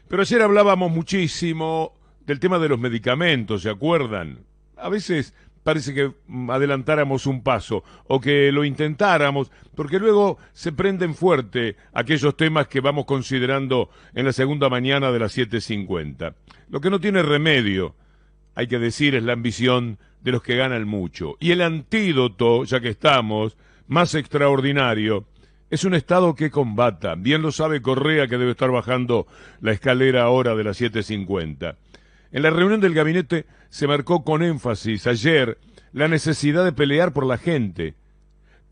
Pero ayer hablábamos muchísimo del tema de los medicamentos, ¿se acuerdan? A veces parece que adelantáramos un paso o que lo intentáramos, porque luego se prenden fuerte aquellos temas que vamos considerando en la segunda mañana de las 7:50. Lo que no tiene remedio, hay que decir, es la ambición de los que ganan mucho. Y el antídoto, ya que estamos, más extraordinario, es un Estado que combata. Bien lo sabe Correa, que debe estar bajando la escalera ahora de las 7:50. En la reunión del gabinete se marcó con énfasis ayer la necesidad de pelear por la gente,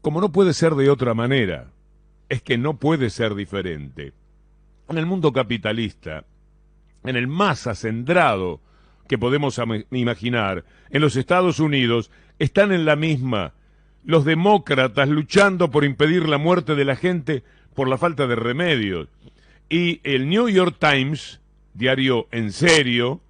como no puede ser de otra manera. Es que no puede ser diferente. En el mundo capitalista, en el más acendrado que podemos imaginar, en los Estados Unidos, están en la misma los demócratas luchando por impedir la muerte de la gente por la falta de remedios. Y el New York Times, diario en serio,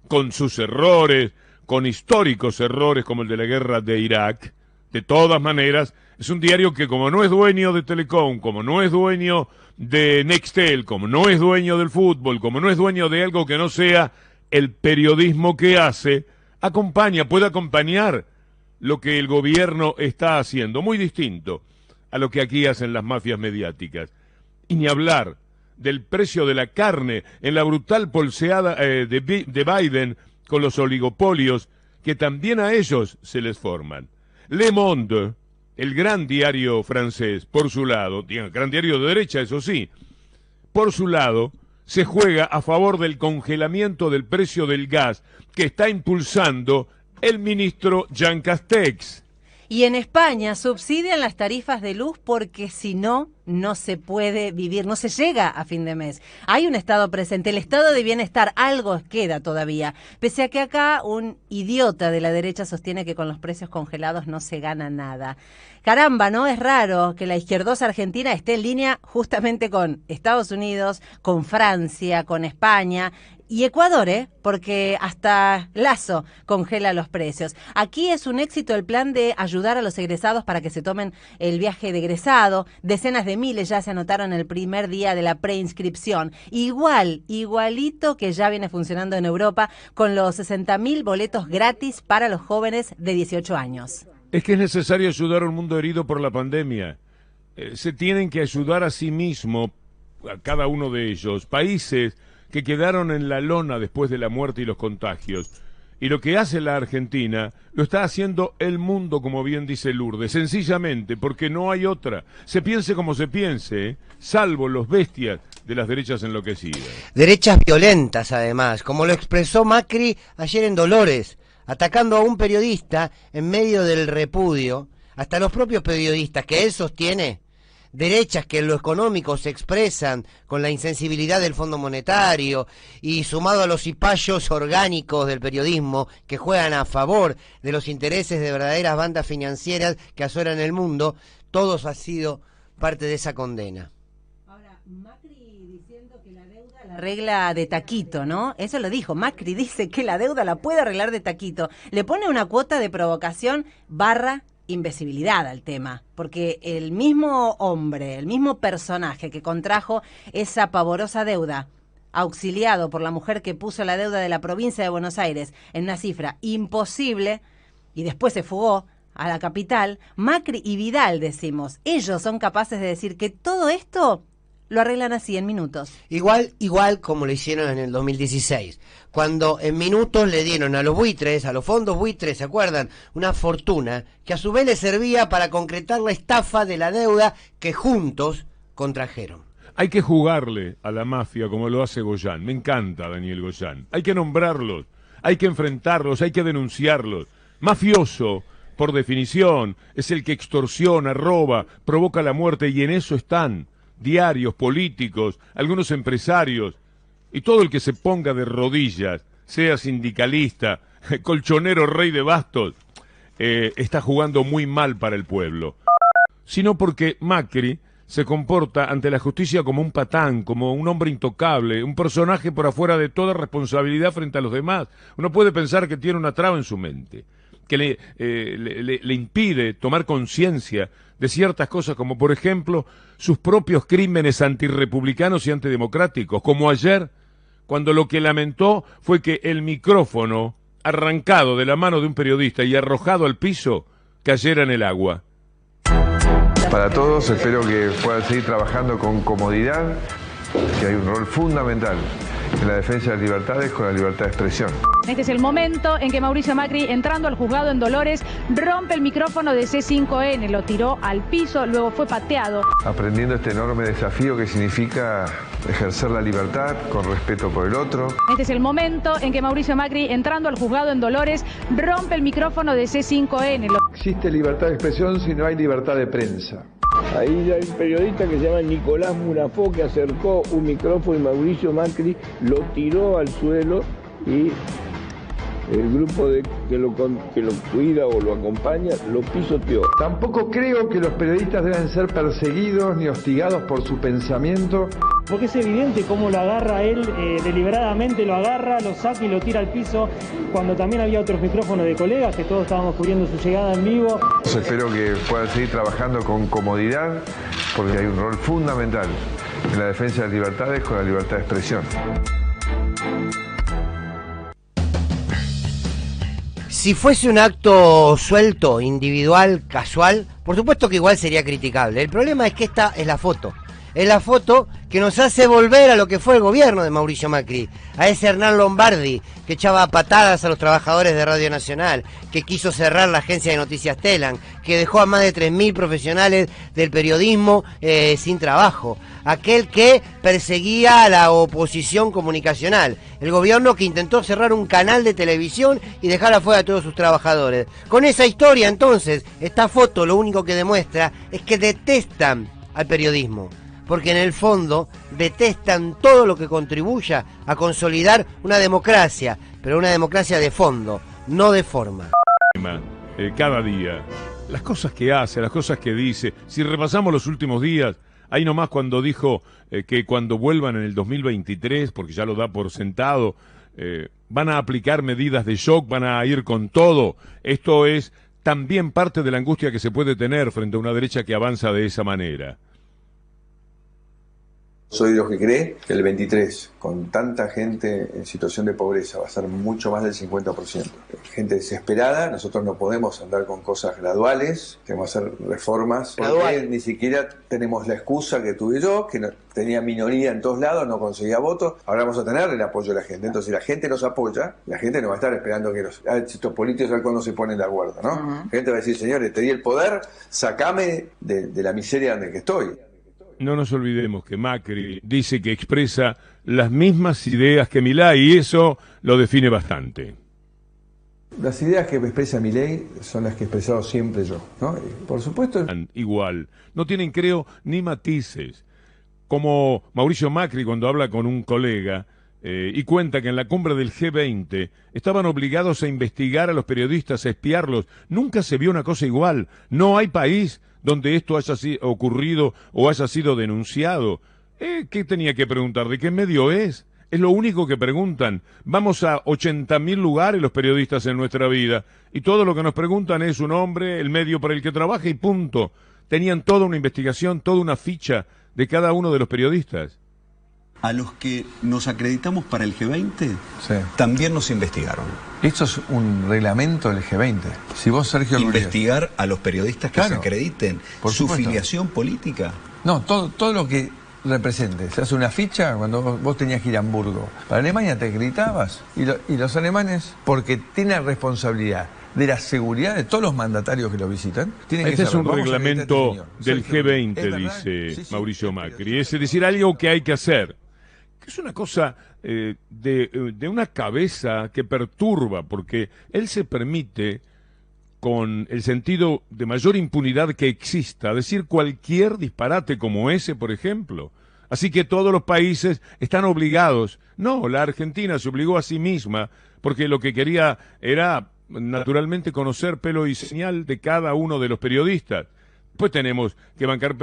con sus errores, con históricos errores como el de la guerra de Irak, de todas maneras, es un diario que como no es dueño de Telecom, como no es dueño de Nextel, como no es dueño del fútbol, como no es dueño de algo que no sea el periodismo que hace, puede acompañar lo que el gobierno está haciendo, muy distinto a lo que aquí hacen las mafias mediáticas. Y ni hablar del precio de la carne en la brutal polseada de Biden con los oligopolios, que también a ellos se les forman. Le Monde, el gran diario francés, por su lado, gran diario de derecha, eso sí, por su lado, se juega a favor del congelamiento del precio del gas que está impulsando el ministro Jean Castex. Y en España subsidian las tarifas de luz porque si no, no se puede vivir, no se llega a fin de mes. Hay un Estado presente, el Estado de bienestar, algo queda todavía. Pese a que acá un idiota de la derecha sostiene que con los precios congelados no se gana nada. Caramba, ¿no? Es raro que la izquierdosa argentina esté en línea justamente con Estados Unidos, con Francia, con España y Ecuador, porque hasta Lazo congela los precios. Aquí es un éxito el plan de ayudar a los egresados para que se tomen el viaje de egresado. Decenas de miles ya se anotaron el primer día de la preinscripción. Igualito que ya viene funcionando en Europa con los 60.000 boletos gratis para los jóvenes de 18 años. Es que es necesario ayudar a un mundo herido por la pandemia. Se tienen que ayudar a sí mismo, a cada uno de ellos, países que quedaron en la lona después de la muerte y los contagios. Y lo que hace la Argentina, lo está haciendo el mundo, como bien dice Lourdes, sencillamente, porque no hay otra. Se piense como se piense, salvo los bestias de las derechas enloquecidas. Derechas violentas, además, como lo expresó Macri ayer en Dolores, atacando a un periodista en medio del repudio, hasta los propios periodistas que él sostiene, derechas que en lo económico se expresan con la insensibilidad del Fondo Monetario y sumado a los cipayos orgánicos del periodismo que juegan a favor de los intereses de verdaderas bandas financieras que azoran el mundo, todos han sido parte de esa condena. Ahora, Macri diciendo que la deuda la arregla de taquito, ¿no? Eso lo dijo, Macri dice que la deuda la puede arreglar de taquito. Le pone una cuota de provocación / invisibilidad al tema, porque el mismo hombre, el mismo personaje que contrajo esa pavorosa deuda, auxiliado por la mujer que puso la deuda de la provincia de Buenos Aires en una cifra imposible y después se fugó a la capital, Macri y Vidal, decimos, ellos son capaces de decir que todo esto lo arreglan así en minutos. Igual como lo hicieron en el 2016, cuando en minutos le dieron a los buitres, a los fondos buitres, ¿se acuerdan? Una fortuna que a su vez les servía para concretar la estafa de la deuda que juntos contrajeron. Hay que jugarle a la mafia como lo hace Goyán. Me encanta Daniel Goyán. Hay que nombrarlos, hay que enfrentarlos, hay que denunciarlos. Mafioso, por definición, es el que extorsiona, roba, provoca la muerte, y en eso están diarios, políticos, algunos empresarios, y todo el que se ponga de rodillas, sea sindicalista, colchonero, rey de bastos, está jugando muy mal para el pueblo. Sino porque Macri se comporta ante la justicia como un patán, como un hombre intocable, un personaje por afuera de toda responsabilidad frente a los demás. Uno puede pensar que tiene una traba en su mente, que le impide tomar conciencia de ciertas cosas, como por ejemplo sus propios crímenes antirrepublicanos y antidemocráticos, como ayer cuando lo que lamentó fue que el micrófono, arrancado de la mano de un periodista y arrojado al piso, cayera en el agua. Para todos, espero que puedan seguir trabajando con comodidad, que hay un rol fundamental en la defensa de las libertades con la libertad de expresión. Este es el momento en que Mauricio Macri, entrando al juzgado en Dolores, rompe el micrófono de C5N, lo tiró al piso, luego fue pateado. Aprendiendo este enorme desafío que significa ejercer la libertad con respeto por el otro. Este es el momento en que Mauricio Macri, entrando al juzgado en Dolores, rompe el micrófono de C5N. Existe libertad de expresión si no hay libertad de prensa. Ahí hay un periodista que se llama Nicolás Murafó que acercó un micrófono y Mauricio Macri lo tiró al suelo y el grupo que lo cuida o lo acompaña lo pisoteó. Tampoco creo que los periodistas deben ser perseguidos ni hostigados por su pensamiento. Porque es evidente cómo lo agarra él, deliberadamente lo agarra, lo saca y lo tira al piso, cuando también había otros micrófonos de colegas que todos estábamos cubriendo su llegada en vivo. Espero que puedan seguir trabajando con comodidad, porque hay un rol fundamental en la defensa de las libertades con la libertad de expresión. Si fuese un acto suelto, individual, casual, por supuesto que igual sería criticable. El problema es que esta es la foto. Es la foto que nos hace volver a lo que fue el gobierno de Mauricio Macri, a ese Hernán Lombardi que echaba patadas a los trabajadores de Radio Nacional, que quiso cerrar la agencia de noticias Telam, que dejó a más de 3.000 profesionales del periodismo sin trabajo, aquel que perseguía a la oposición comunicacional, el gobierno que intentó cerrar un canal de televisión y dejar afuera a todos sus trabajadores. Con esa historia, entonces, esta foto lo único que demuestra es que detestan al periodismo, porque en el fondo detestan todo lo que contribuya a consolidar una democracia, pero una democracia de fondo, no de forma. Cada día, las cosas que hace, las cosas que dice, si repasamos los últimos días, ahí nomás cuando dijo que cuando vuelvan en el 2023, porque ya lo da por sentado, van a aplicar medidas de shock, van a ir con todo. Esto es también parte de la angustia que se puede tener frente a una derecha que avanza de esa manera. Soy de los que cree que el 23, con tanta gente en situación de pobreza, va a ser mucho más del 50%. Gente desesperada, nosotros no podemos andar con cosas graduales, tenemos que hacer reformas. Porque ni siquiera tenemos la excusa que tuve yo, que no, tenía minoría en todos lados, no conseguía votos. Ahora vamos a tener el apoyo de la gente. Entonces, si la gente nos apoya, la gente no va a estar esperando que estos políticos al cuando se ponen de acuerdo, ¿no? La gente va a decir, señores, te di el poder, sacame de la miseria en la que estoy. No nos olvidemos que Macri dice que expresa las mismas ideas que Milei y eso lo define bastante. Las ideas que expresa Milei son las que he expresado siempre yo, ¿no? Por supuesto. Igual, no tienen, creo, ni matices. Como Mauricio Macri cuando habla con un colega y cuenta que en la cumbre del G20 estaban obligados a investigar a los periodistas, a espiarlos. Nunca se vio una cosa igual. No hay país donde esto haya ocurrido o haya sido denunciado. ¿Qué tenía que preguntar? ¿De qué medio es? Es lo único que preguntan. Vamos a 80.000 lugares los periodistas en nuestra vida y todo lo que nos preguntan es su nombre, el medio para el que trabaja y punto. Tenían toda una investigación, toda una ficha de cada uno de los periodistas. A los que nos acreditamos para el G20, también nos investigaron. Esto es un reglamento del G20. Si vos, Sergio investigar a los periodistas que se acrediten, por su supuesto. filiación política. No, todo lo que represente. Se hace una ficha cuando vos tenías que ir a Hamburgo. Para Alemania te acreditabas y los alemanes, porque tienen responsabilidad de la seguridad de todos los mandatarios que lo visitan. Este es un reglamento del G20, dice Mauricio Macri. Es decir, algo que hay que hacer. Que es una cosa de una cabeza que perturba, porque él se permite, con el sentido de mayor impunidad que exista, decir cualquier disparate como ese, por ejemplo. Así que todos los países están obligados. No, la Argentina se obligó a sí misma, porque lo que quería era naturalmente conocer pelo y señal de cada uno de los periodistas. Pues tenemos que bancar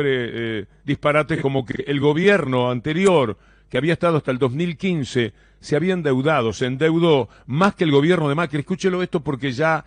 disparates como que el gobierno anterior, que había estado hasta el 2015, se había endeudado, se endeudó más que el gobierno de Macri. Escúchelo esto porque ya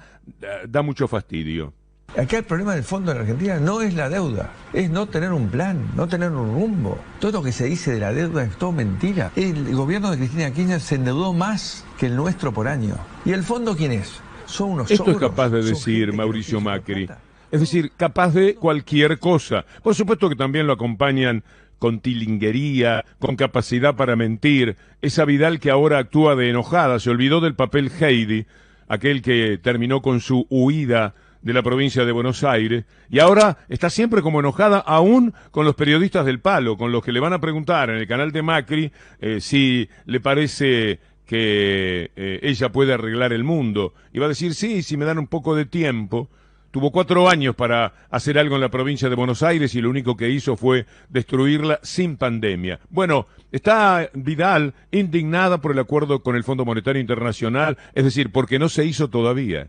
da mucho fastidio. Acá el problema del fondo en Argentina no es la deuda, es no tener un plan, no tener un rumbo. Todo lo que se dice de la deuda es todo mentira. El gobierno de Cristina Kirchner se endeudó más que el nuestro por año. ¿Y el fondo quién es? Son unos Esto ogros, es capaz de decir Mauricio Macri. Es decir, capaz de cualquier cosa. Por supuesto que también lo acompañan con tilinguería, con capacidad para mentir. Esa Vidal que ahora actúa de enojada, se olvidó del papel Heidi, aquel que terminó con su huida de la provincia de Buenos Aires, y ahora está siempre como enojada, aún con los periodistas del Palo, con los que le van a preguntar en el canal de Macri si le parece que ella puede arreglar el mundo. Y va a decir, sí, si me dan un poco de tiempo. Tuvo 4 años para hacer algo en la provincia de Buenos Aires y lo único que hizo fue destruirla sin pandemia. Bueno, está Vidal indignada por el acuerdo con el Fondo Monetario Internacional, es decir, porque no se hizo todavía.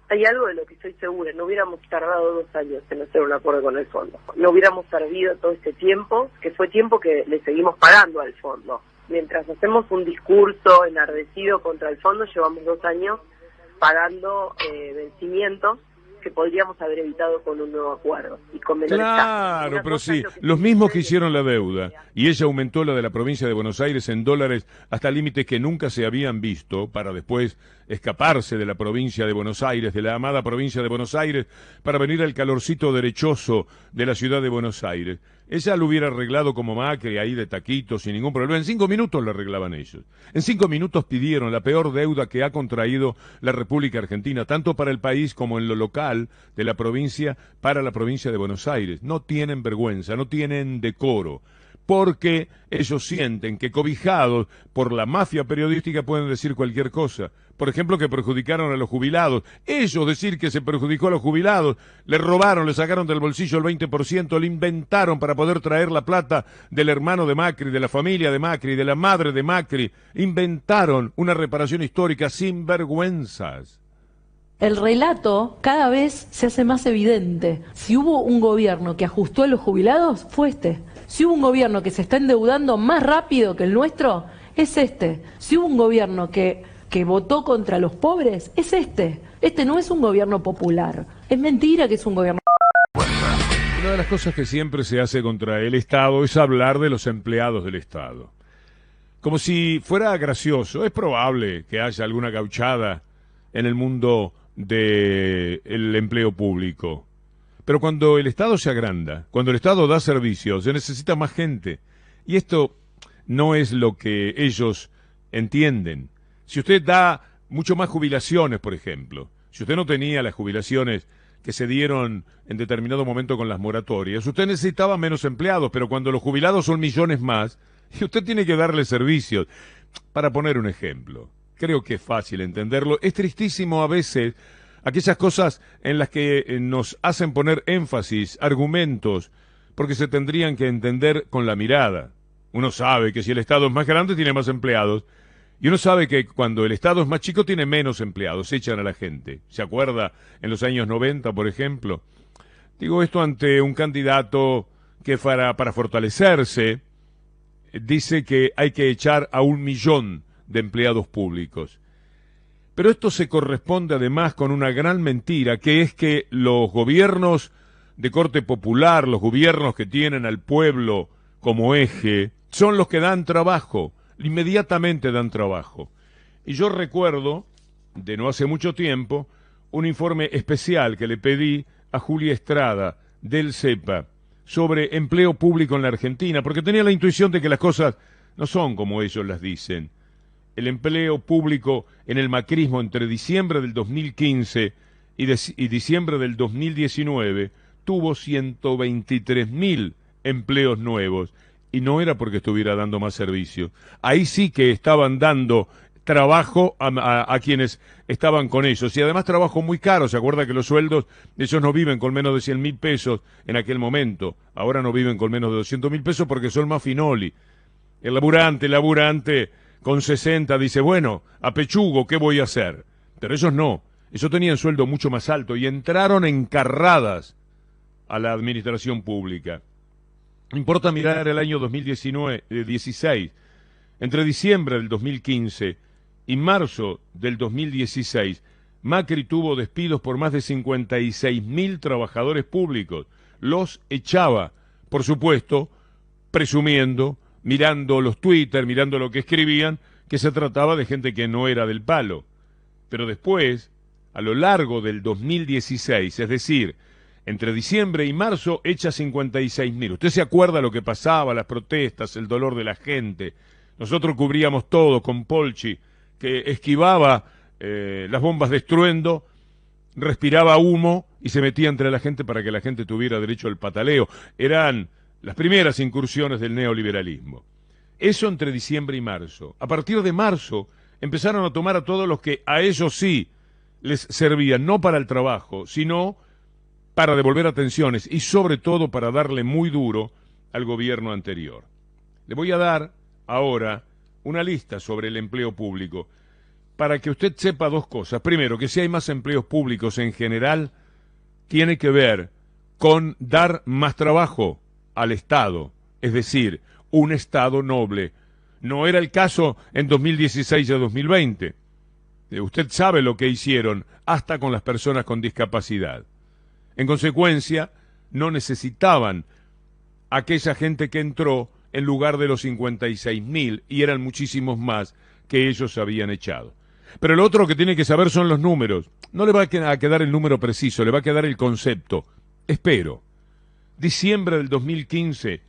Hay algo de lo que estoy segura, no hubiéramos tardado 2 años en hacer un acuerdo con el fondo. No hubiéramos perdido todo este tiempo, que fue tiempo que le seguimos pagando al fondo. Mientras hacemos un discurso enardecido contra el fondo, llevamos 2 años pagando vencimientos que podríamos haber evitado con un nuevo acuerdo y con menores Claro, pero sí, los mismos que hicieron la deuda, y ella aumentó la de la provincia de Buenos Aires en dólares hasta límites que nunca se habían visto, para después escaparse de la provincia de Buenos Aires, de la amada provincia de Buenos Aires, para venir al calorcito derechoso de la ciudad de Buenos Aires. Ella lo hubiera arreglado como Macri, ahí de taquito, sin ningún problema. En 5 minutos lo arreglaban ellos. En 5 minutos pidieron la peor deuda que ha contraído la República Argentina, tanto para el país como en lo local de la provincia, para la provincia de Buenos Aires. No tienen vergüenza, no tienen decoro, porque ellos sienten que cobijados por la mafia periodística pueden decir cualquier cosa. Por ejemplo, que perjudicaron a los jubilados. Ellos decir que se perjudicó a los jubilados, le robaron, le sacaron del bolsillo el 20%, le inventaron para poder traer la plata del hermano de Macri, de la familia de Macri, de la madre de Macri. Inventaron una reparación histórica sin vergüenzas. El relato cada vez se hace más evidente. Si hubo un gobierno que ajustó a los jubilados, fue este. Si hubo un gobierno que se está endeudando más rápido que el nuestro, es este. Si hubo un gobierno que votó contra los pobres, es este. Este no es un gobierno popular. Es mentira que es un gobierno. Una de las cosas que siempre se hace contra el Estado es hablar de los empleados del Estado. Como si fuera gracioso. Es probable que haya alguna gauchada en el mundo del empleo público. Pero cuando el Estado se agranda, cuando el Estado da servicios, se necesita más gente. Y esto no es lo que ellos entienden. Si usted da mucho más jubilaciones, por ejemplo, si usted no tenía las jubilaciones que se dieron en determinado momento con las moratorias, usted necesitaba menos empleados, pero cuando los jubilados son millones más, y usted tiene que darle servicios. Para poner un ejemplo, creo que es fácil entenderlo, es tristísimo a veces aquellas cosas en las que nos hacen poner énfasis, argumentos, porque se tendrían que entender con la mirada. Uno sabe que si el Estado es más grande tiene más empleados, y uno sabe que cuando el Estado es más chico tiene menos empleados, echan a la gente. ¿Se acuerda en los años 90, por ejemplo? Digo esto ante un candidato que para fortalecerse dice que hay que echar a 1 millón de empleados públicos. Pero esto se corresponde además con una gran mentira, que es que los gobiernos de corte popular, los gobiernos que tienen al pueblo como eje, son los que dan trabajo. Inmediatamente dan trabajo. Y yo recuerdo, de no hace mucho tiempo, un informe especial que le pedí a Julia Estrada, del CEPA, sobre empleo público en la Argentina, porque tenía la intuición de que las cosas no son como ellos las dicen. El empleo público en el macrismo entre diciembre del 2015 y diciembre del 2019 tuvo 123.000 empleos nuevos. Y no era porque estuviera dando más servicio. Ahí sí que estaban dando trabajo a quienes estaban con ellos. Y además trabajo muy caro. ¿Se acuerda que los sueldos, ellos no viven con menos de 100.000 pesos en aquel momento? Ahora no viven con menos de 200.000 pesos porque son más finoli. El laburante con 60 dice, bueno, apechugo, ¿qué voy a hacer? Pero ellos no. Ellos tenían sueldo mucho más alto y entraron encarradas a la administración pública. Importa mirar el año 2016. Entre diciembre del 2015 y marzo del 2016 Macri tuvo despidos por más de 56.000 trabajadores públicos. Los echaba, por supuesto, presumiendo, mirando los Twitter, mirando lo que escribían, que se trataba de gente que no era del palo. Pero después, a lo largo del 2016, es decir, entre diciembre y marzo, echa 56.000. ¿Usted se acuerda lo que pasaba, las protestas, el dolor de la gente? Nosotros cubríamos todo con Polchi, que esquivaba las bombas de estruendo, respiraba humo y se metía entre la gente para que la gente tuviera derecho al pataleo. Eran las primeras incursiones del neoliberalismo. Eso entre diciembre y marzo. A partir de marzo empezaron a tomar a todos los que a ellos sí les servían, no para el trabajo, sino para devolver atenciones y sobre todo para darle muy duro al gobierno anterior. Le voy a dar ahora una lista sobre el empleo público para que usted sepa dos cosas. Primero, que si hay más empleos públicos en general, tiene que ver con dar más trabajo al Estado, es decir, un Estado noble. No era el caso en 2016 y 2020. Usted sabe lo que hicieron, hasta con las personas con discapacidad. En consecuencia, no necesitaban aquella gente que entró en lugar de los 56.000, y eran muchísimos más que ellos habían echado. Pero lo otro que tiene que saber son los números. No le va a quedar el número preciso, le va a quedar el concepto. Espero. Diciembre del 2015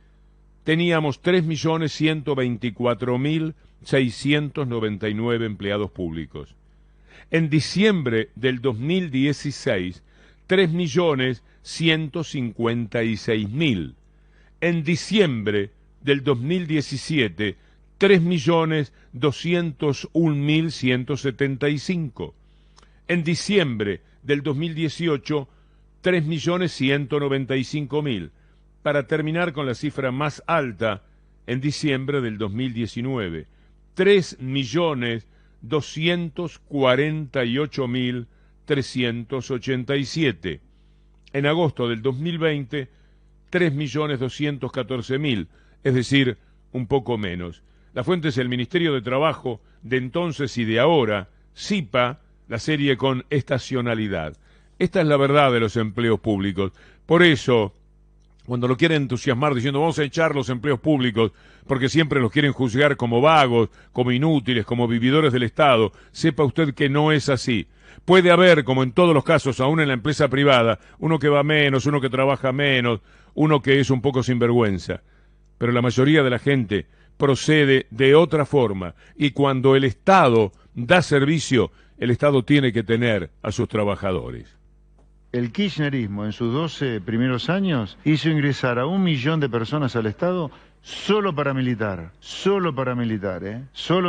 teníamos 3.124.699 empleados públicos. En diciembre del 2016, 3.156.000. En diciembre del 2017, 3.201.175. En diciembre del 2018, 3.195.000. Para terminar con la cifra más alta, en diciembre del 2019, 3.248.387. En agosto del 2020, 3.214.000, es decir, un poco menos. La fuente es el Ministerio de Trabajo de entonces y de ahora, CIPA, la serie con estacionalidad. Esta es la verdad de los empleos públicos. Por eso, cuando lo quieren entusiasmar diciendo vamos a echar los empleos públicos porque siempre los quieren juzgar como vagos, como inútiles, como vividores del Estado, sepa usted que no es así. Puede haber, como en todos los casos, aún en la empresa privada, uno que va menos, uno que trabaja menos, uno que es un poco sinvergüenza. Pero la mayoría de la gente procede de otra forma, y cuando el Estado da servicio, el Estado tiene que tener a sus trabajadores. El kirchnerismo en sus 12 primeros años hizo ingresar a 1 millón de personas al Estado solo paramilitar, solo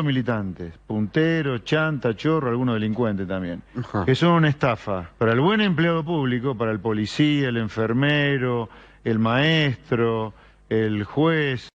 militantes, punteros, chanta, chorro, algunos delincuentes también, que son una estafa para el buen empleado público, para el policía, el enfermero, el maestro, el juez.